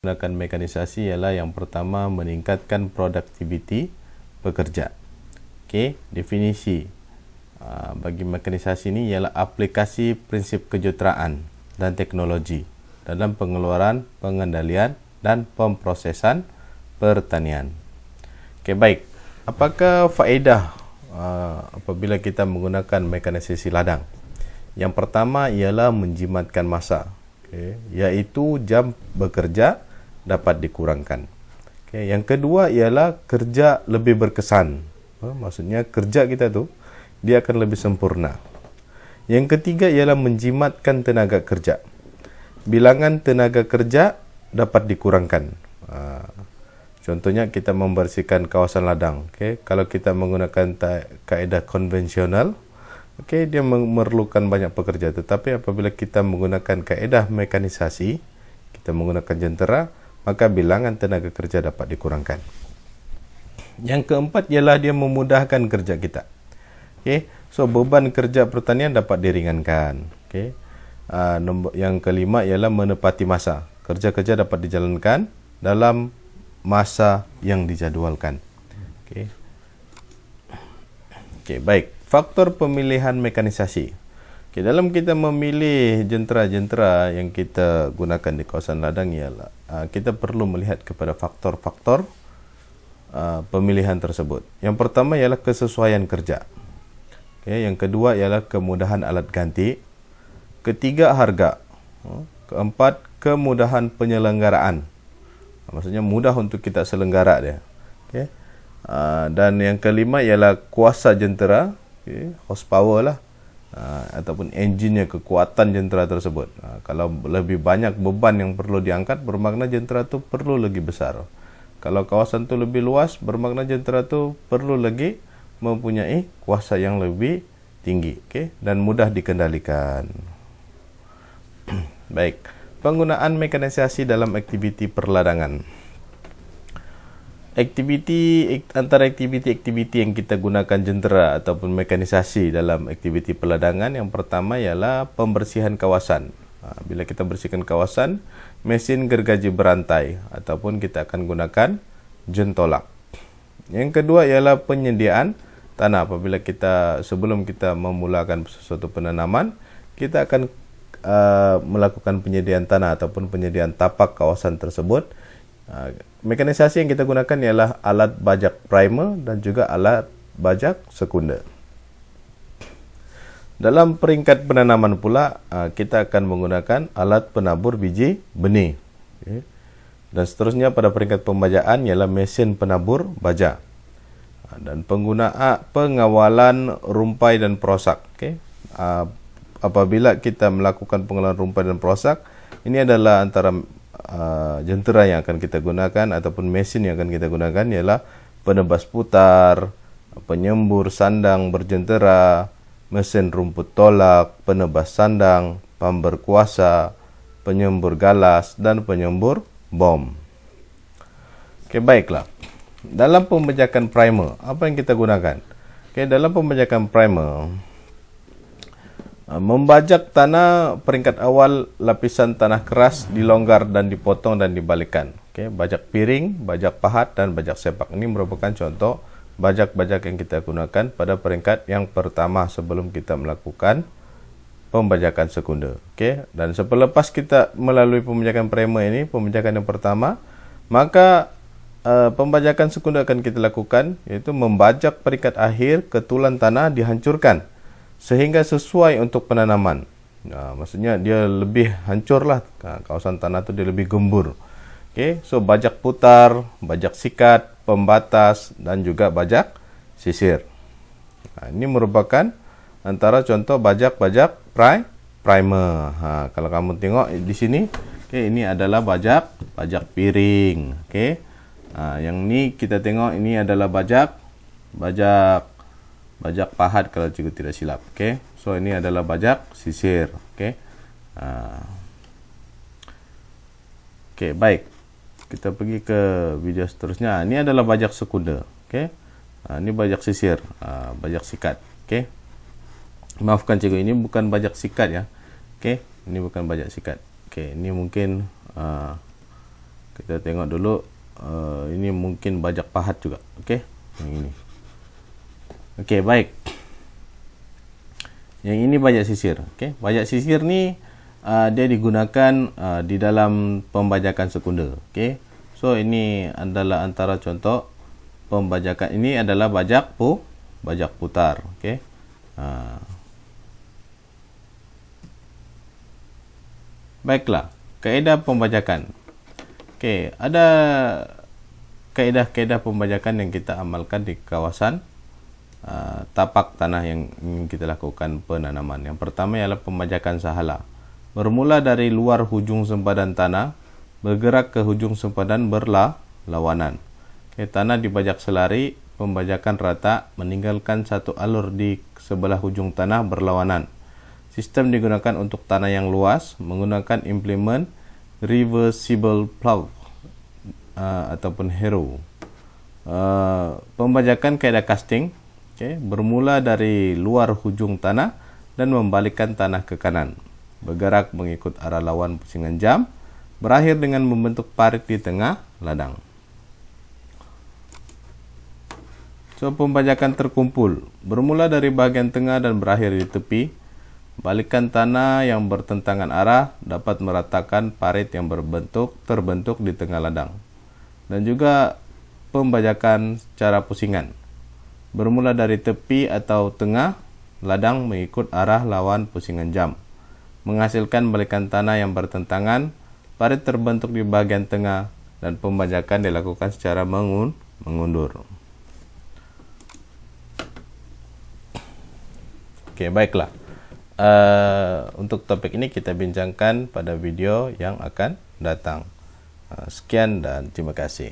Menggunakan mekanisasi ialah yang pertama meningkatkan produktiviti pekerja. Okey, definisi bagi mekanisasi ini ialah aplikasi prinsip kejuruteraan dan teknologi dalam pengeluaran, pengendalian dan pemprosesan pertanian. Okey, baik. Apakah faedah apabila kita menggunakan mekanisasi ladang? Yang pertama ialah menjimatkan masa, iaitu jam bekerja dapat dikurangkan. Yang kedua ialah kerja lebih berkesan. Maksudnya kerja kita tu dia akan lebih sempurna. Yang ketiga ialah menjimatkan tenaga kerja. Bilangan tenaga kerja dapat dikurangkan. Contohnya kita membersihkan kawasan ladang. Kalau kita menggunakan kaedah konvensional, dia memerlukan banyak pekerja. Tetapi apabila kita menggunakan kaedah mekanisasi, kita menggunakan jentera, maka bilangan tenaga kerja dapat dikurangkan. Yang keempat ialah dia memudahkan kerja kita. So beban kerja pertanian dapat diringankan. Yang kelima ialah menepati masa. Kerja-kerja dapat dijalankan dalam masa yang dijadualkan. Baik. Faktor pemilihan mekanisasi. Dalam kita memilih jentera-jentera yang kita gunakan di kawasan ladang ialah kita perlu melihat kepada faktor-faktor pemilihan tersebut. Yang pertama ialah kesesuaian kerja. Yang kedua ialah kemudahan alat ganti. Ketiga, harga. Keempat, kemudahan penyelenggaraan. Maksudnya mudah untuk kita selenggara dia. Dan yang kelima ialah kuasa jentera, horsepower lah. Ataupun enjinnya, kekuatan jentera tersebut. Kalau lebih banyak beban yang perlu diangkat, bermakna jentera tu perlu lagi besar. Kalau kawasan tu lebih luas, bermakna jentera tu perlu lagi mempunyai kuasa yang lebih tinggi, dan mudah dikendalikan. Baik, penggunaan mekanisasi dalam aktiviti perladangan. Antara aktiviti yang kita gunakan jentera ataupun mekanisasi dalam aktiviti perladangan, yang pertama ialah pembersihan kawasan. Bila kita bersihkan kawasan, mesin gergaji berantai ataupun kita akan gunakan jentolak. Yang kedua ialah penyediaan tanah. Apabila sebelum kita memulakan sesuatu penanaman, kita akan melakukan penyediaan tanah ataupun penyediaan tapak kawasan tersebut. Mekanisasi yang kita gunakan ialah alat bajak primer dan juga alat bajak sekunder. Dalam peringkat penanaman pula, kita akan menggunakan alat penabur biji benih. Dan seterusnya pada peringkat pembajaan ialah mesin penabur baja. Dan pengawalan rumpai dan perosak. Apabila kita melakukan pengawalan rumpai dan perosak, ini adalah antara jentera yang akan kita gunakan ataupun mesin yang akan kita gunakan ialah penebas putar, penyembur sandang berjentera, mesin rumput tolak, penebas sandang, pamber kuasa, penyembur galas dan penyembur bom. Baiklah. Dalam pembajakan primer, apa yang kita gunakan? Dalam pembajakan primer, membajak tanah peringkat awal, lapisan tanah keras dilonggar dan dipotong dan dibalikkan. Bajak piring, bajak pahat dan bajak sepak. Ini merupakan contoh bajak-bajak yang kita gunakan pada peringkat yang pertama sebelum kita melakukan pembajakan sekunder. Dan selepas kita melalui pembajakan primer ini, pembajakan yang pertama, maka pembajakan sekunder akan kita lakukan, iaitu membajak peringkat akhir, ketulan tanah dihancurkan sehingga sesuai untuk penanaman. Maksudnya dia lebih hancurlah, kawasan tanah tu dia lebih gembur. So bajak putar, bajak sikat, pembatas dan juga bajak sisir. Ini merupakan antara contoh bajak-bajak primer. Kalau kamu tengok di sini, ini adalah bajak piring. Yang ni kita tengok ini adalah bajak pahat kalau cikgu tidak silap. So ini adalah bajak sisir. Baik. Kita pergi ke video seterusnya. Ini adalah bajak sekunder. Ini bajak sisir, bajak sikat. Maafkan cikgu, ini bukan bajak sikat ya. Ini bukan bajak sikat. Ini mungkin Kita tengok dulu. Ini mungkin bajak pahat juga. Okey, yang ini. Okey, baik. Yang ini bajak sisir. Okey, bajak sisir ni dia digunakan di dalam pembajakan sekunder. Okey, so ini adalah antara contoh pembajakan. Ini adalah bajak putar. Okey. Baiklah, kaedah pembajakan. Okey, ada kaedah-kaedah pembajakan yang kita amalkan di kawasan tapak tanah yang ingin kita lakukan penanaman. Yang pertama ialah pembajakan sahala. Bermula dari luar hujung sempadan tanah, bergerak ke hujung sempadan berlawanan. Okay, tanah dibajak selari, pembajakan rata, meninggalkan satu alur di sebelah hujung tanah berlawanan. Sistem digunakan untuk tanah yang luas, menggunakan implement reversible plough ataupun harrow. Pembajakan kaedah casting, okay, bermula dari luar hujung tanah dan membalikkan tanah ke kanan. Bergerak mengikut arah lawan pusingan jam, berakhir dengan membentuk parit di tengah ladang. So, pembajakan terkumpul bermula dari bahagian tengah dan berakhir di tepi. Balikkan tanah yang bertentangan arah dapat meratakan parit yang terbentuk di tengah ladang. Dan juga pembajakan secara pusingan. Bermula dari tepi atau tengah ladang mengikut arah lawan pusingan jam. Menghasilkan balikan tanah yang bertentangan, parit terbentuk di bahagian tengah dan pembajakan dilakukan secara mengundur. Okey, baiklah. Untuk topik ini kita bincangkan pada video yang akan datang. Sekian dan terima kasih.